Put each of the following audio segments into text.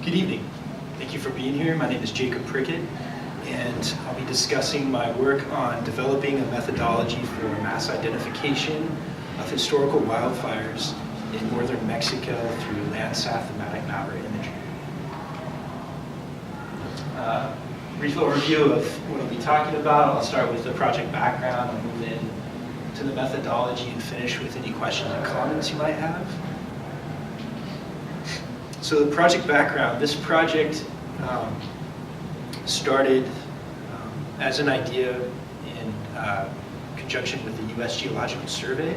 Good evening. Thank you for being here. My name is Jakeb Prickett, and I'll be discussing my work on developing a methodology for mass identification of historical wildfires in northern Mexico through Landsat thematic mapper imagery. Brief overview of what I'll be talking about. I'll start with the project background and move in to the methodology and finish with any questions or comments you might have. So the project background, this project started as an idea in conjunction with the U.S. Geological Survey.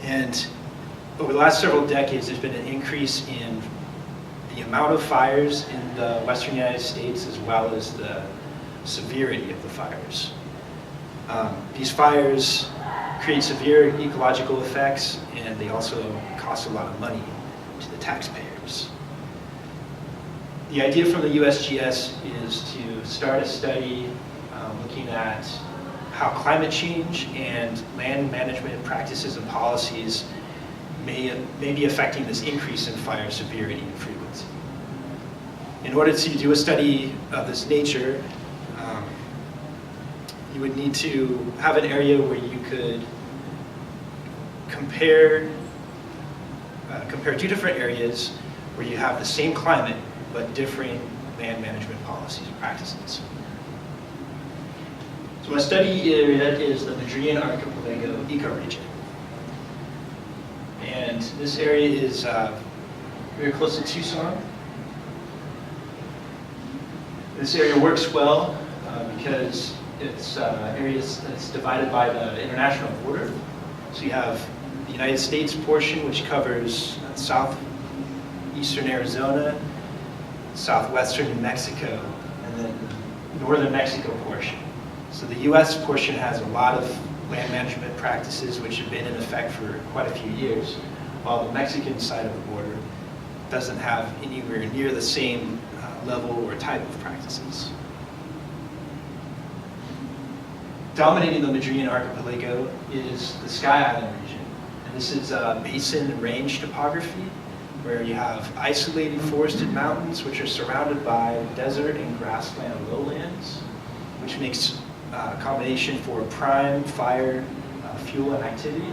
And over the last several decades, there's been an increase in the amount of fires in the western United States as well as the severity of the fires. These fires create severe ecological effects, and they also cost a lot of money to the taxpayers. The idea from the USGS is to start a study looking at how climate change and land management practices and policies may be affecting this increase in fire severity and frequency. In order to do a study of this nature, you would need to have an area where you could compare two different areas where you have the same climate but different land management policies and practices. So my study area is the Madrean Archipelago ecoregion. And this area is very close to Tucson. This area works well because it's areas that's divided by the international border. So you have the United States portion, which covers southeastern Arizona, southwestern New Mexico, and then northern Mexico portion. So the U.S. portion has a lot of land management practices which have been in effect for quite a few years, while the Mexican side of the border doesn't have anywhere near the same level or type of practices. Dominating the Madrean Archipelago is the Sky Island region. And this is basin and range topography, where you have isolated forested mountains which are surrounded by desert and grassland lowlands, which makes a combination for prime fire, fuel, and activity.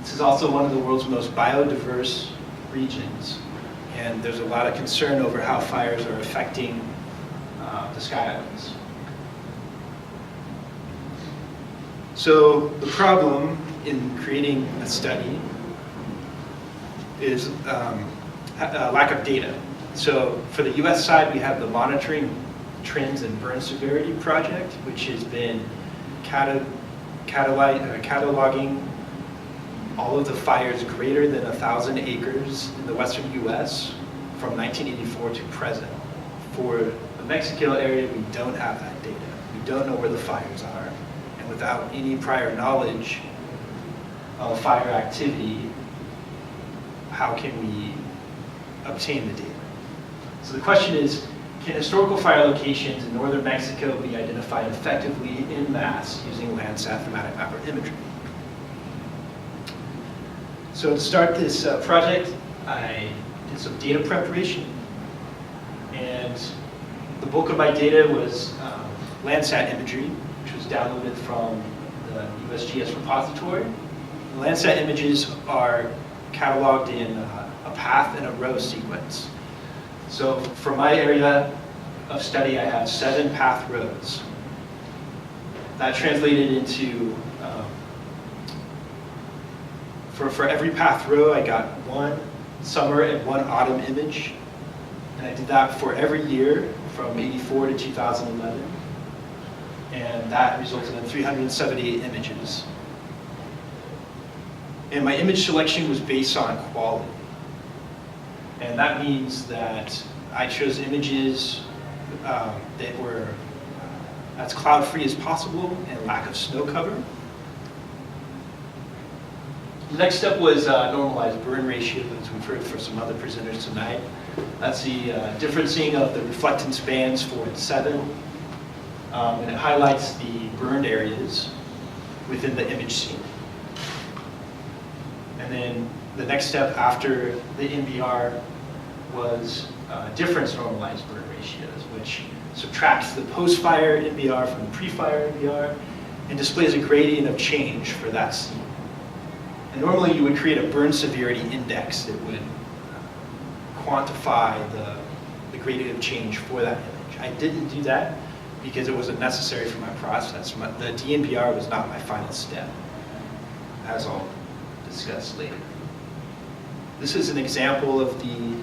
This is also one of the world's most biodiverse regions, and there's a lot of concern over how fires are affecting the Sky Islands. So the problem in creating a study is lack of data. So for the US side, we have the Monitoring Trends and Burn Severity Project, which has been cataloging all of the fires greater than 1,000 acres in the western US from 1984 to present. For the Mexico area, we don't have that data. We don't know where the fires are. And without any prior knowledge of fire activity, how can we obtain the data? So the question is, can historical fire locations in northern Mexico be identified effectively in mass using Landsat thematic mapper imagery? So to start this project, I did some data preparation, and the bulk of my data was Landsat imagery, which was downloaded from the USGS repository. The Landsat images are cataloged in a path and a row sequence. So for my area of study, I have 7 path rows. That translated into, for every path row, I got 1 summer and 1 autumn image. And I did that for every year from '84 to 2011. And that resulted in 378 images. And my image selection was based on quality. And that means that I chose images that were as cloud-free as possible and lack of snow cover. The next step was normalized burn ratio, as we've heard from some other presenters tonight. That's the differencing of the reflectance bands for 7, and it highlights the burned areas within the image scene. And then the next step after the NBR was difference normalized burn ratios, which subtracts the post-fire NBR from the pre-fire NBR and displays a gradient of change for that scene. And normally you would create a burn severity index that would quantify the gradient of change for that image. I didn't do that because it wasn't necessary for my process. The DNBR was not my final step, as I'll discuss later. This is an example of the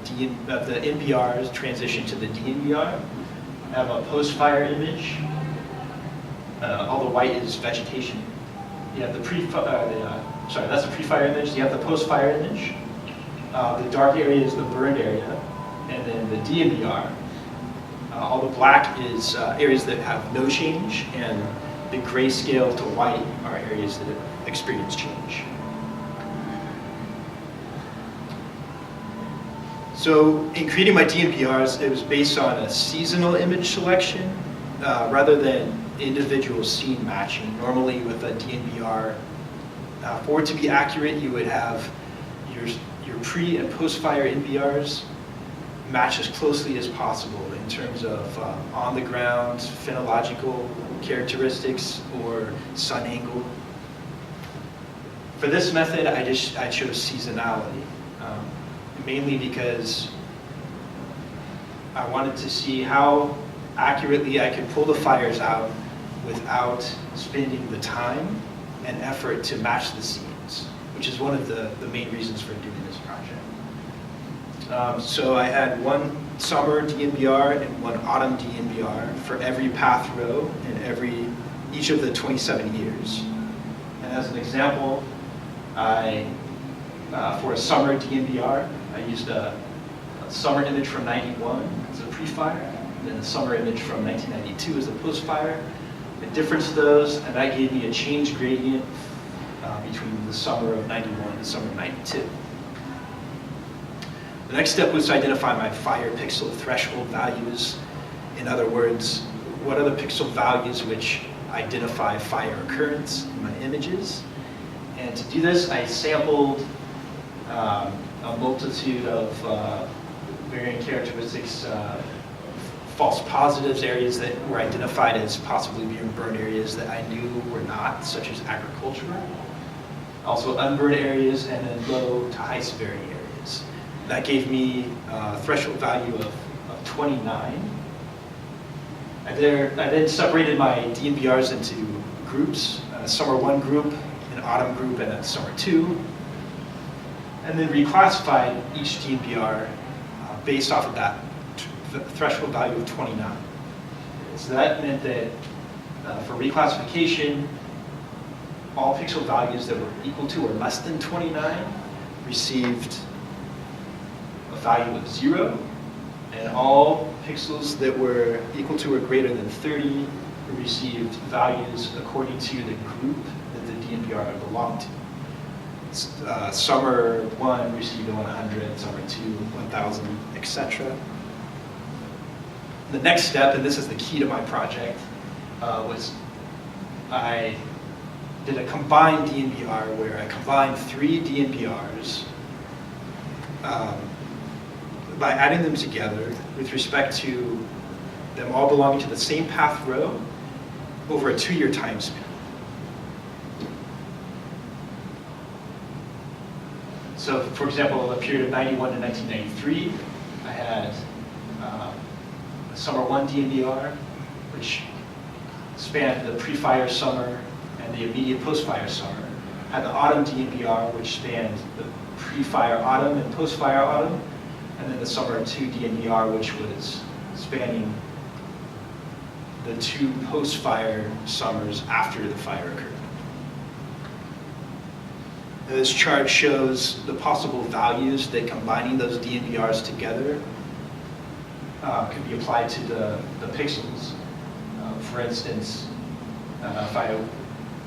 NBR's transition to the DNBR. I have a post-fire image. All the white is vegetation. You have the that's a pre-fire image. You have the post-fire image. The dark area is the burned area, and then the DNBR. All the black is areas that have no change, and the grayscale to white are areas that experience change. So in creating my DNBRs, it was based on a seasonal image selection rather than individual scene matching. Normally with a DNBR, for it to be accurate, you would have your pre and post-fire NBRs match as closely as possible in terms of on-the-ground phenological characteristics or sun angle. For this method, I chose seasonality, mainly because I wanted to see how accurately I could pull the fires out without spending the time and effort to match the scenes, which is one of the main reasons for doing this project. So I had one summer DNBR and one autumn DNBR for every path row in each of the 27 years. And as an example, for a summer DNBR, I used a summer image from 91 as a pre-fire, and then a summer image from 1992 as a post-fire. The difference of those, and that gave me a change gradient between the summer of 91 and the summer of 92. The next step was to identify my fire pixel threshold values. In other words, what are the pixel values which identify fire occurrence in my images? And to do this, I sampled a multitude of varying characteristics, false positives, areas that were identified as possibly being burned areas that I knew were not, such as agricultural. Also unburned areas, and then low to high severity areas. That gave me a threshold value of 29. I then separated my DNBRs into groups, summer 1 group, an autumn group, and a summer 2. And then reclassified each DNBR based off of that threshold value of 29. So that meant that for reclassification, all pixel values that were equal to or less than 29 received a value of 0, and all pixels that were equal to or greater than 30 received values according to the group that the DNBR belonged to. Summer 1 received a 100, summer 2, 1,000, etc. The next step, and this is the key to my project, was I did a combined DNBR where I combined 3 DNBRs by adding them together with respect to them all belonging to the same path row over a 2-year time span. So, for example, a period of 91 to 1993, I had a summer 1 DNBR, which spanned the pre-fire summer and the immediate post-fire summer. I had the autumn DNBR, which spanned the pre-fire autumn and post-fire autumn, and then the summer 2 DNBR, which was spanning the 2 post-fire summers after the fire occurred. This chart shows the possible values that combining those DNBRs together could be applied to the pixels. For instance, if I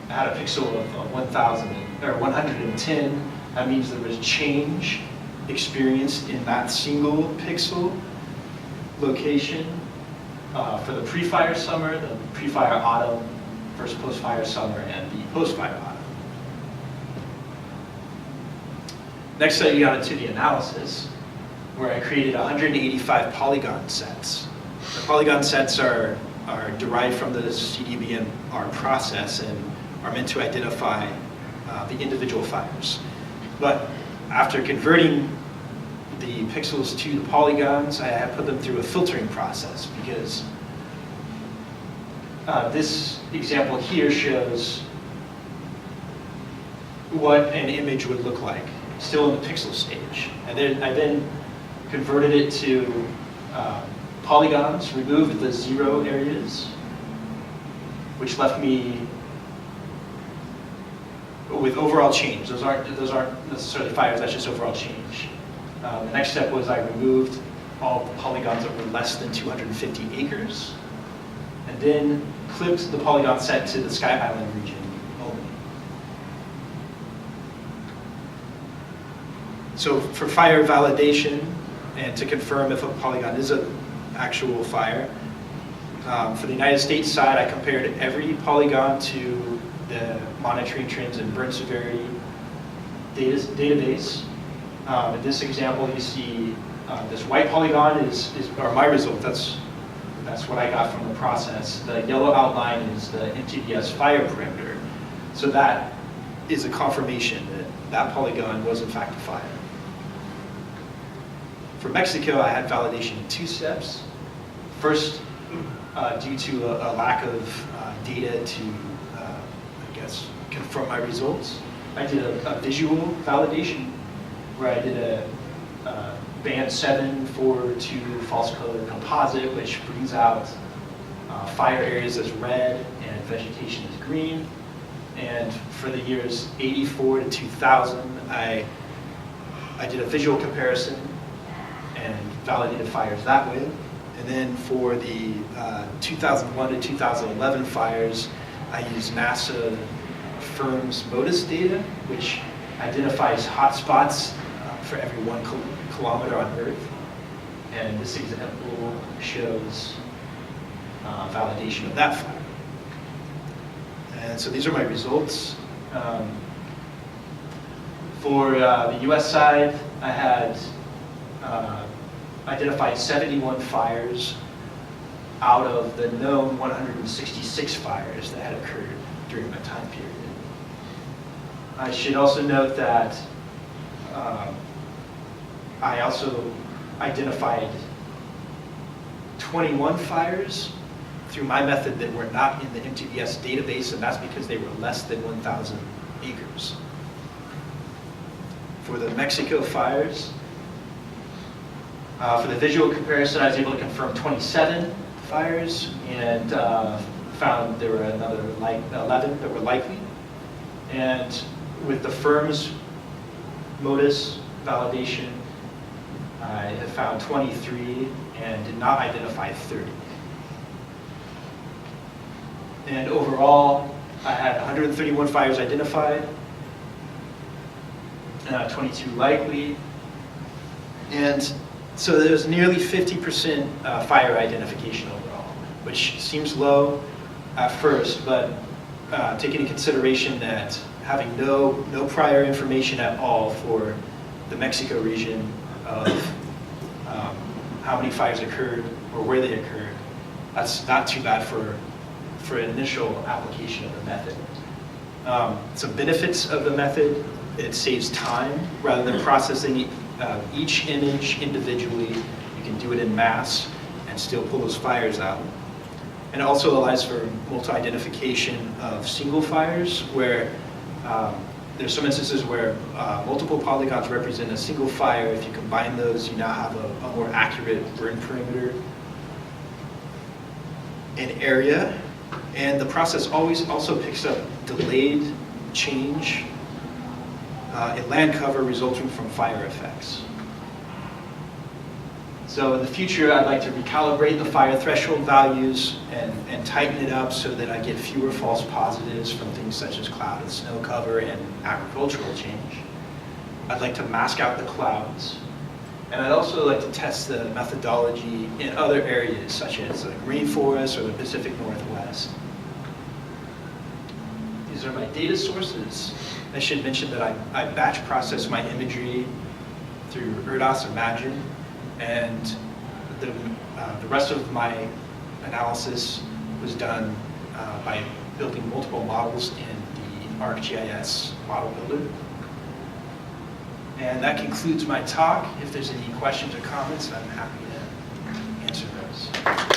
had a pixel of 1,000 or 110, that means there was change experienced in that single pixel location for the pre-fire summer, the pre-fire autumn, first post-fire summer, and the post-fire autumn. Next, I got into the analysis, where I created 185 polygon sets. The polygon sets are derived from the CDBMR process and are meant to identify the individual fires. But after converting the pixels to the polygons, I have put them through a filtering process because this example here shows what an image would look like, still in the pixel stage. And then I then converted it to polygons, removed the 0 areas, which left me with overall change. Those aren't necessarily fires, that's just overall change. The next step was I removed all the polygons that were less than 250 acres, and then clipped the polygon set to the Sky Island region only. So for fire validation, and to confirm if a polygon is an actual fire, for the United States side, I compared every polygon to the monitoring trends and burn severity database. In this example, you see this white polygon are my result. That's what I got from the process. The yellow outline is the MTBS fire perimeter. So that is a confirmation that that polygon was in fact a fire. For Mexico, I had validation in 2 steps. First, due to a lack of data to, I guess, confirm my results, I did a visual validation where I did a band 742 false color composite, which brings out fire areas as red and vegetation as green. And for the years 84 to 2000, I did a visual comparison and validated fires that way. And then for the 2001 to 2011 fires, I used NASA FIRM's MODIS data, which identifies hotspots for every 1 kilometer on Earth. And this example shows validation of that fire. And so these are my results. For the US side, I had identified 71 fires out of the known 166 fires that had occurred during my time period. I should also note that I also identified 21 fires through my method that were not in the MTBS database, and that's because they were less than 1,000 acres. For the Mexico fires, for the visual comparison, I was able to confirm 27 fires and found there were another 11 that were likely. And with the firm's MODIS validation, I have found 23 and did not identify 30. And overall, I had 131 fires identified, 22 likely, and so there's nearly 50% fire identification overall, which seems low at first, but taking into consideration that having no prior information at all for the Mexico region of how many fires occurred or where they occurred, that's not too bad for initial application of the method. Some benefits of the method: it saves time rather than processing each image individually. You can do it in mass and still pull those fires out. And it also allows for multi-identification of single fires, where there's some instances where multiple polygons represent a single fire. If you combine those, you now have a more accurate burn perimeter and area. And the process always also picks up delayed change in land cover resulting from fire effects. So in the future, I'd like to recalibrate the fire threshold values and tighten it up so that I get fewer false positives from things such as cloud and snow cover and agricultural change. I'd like to mask out the clouds. And I'd also like to test the methodology in other areas, such as the rainforest or the Pacific Northwest. These are my data sources. I should mention that I batch process my imagery through ERDAS Imagine. And the rest of my analysis was done by building multiple models in the ArcGIS model builder. And that concludes my talk. If there's any questions or comments, I'm happy to answer those.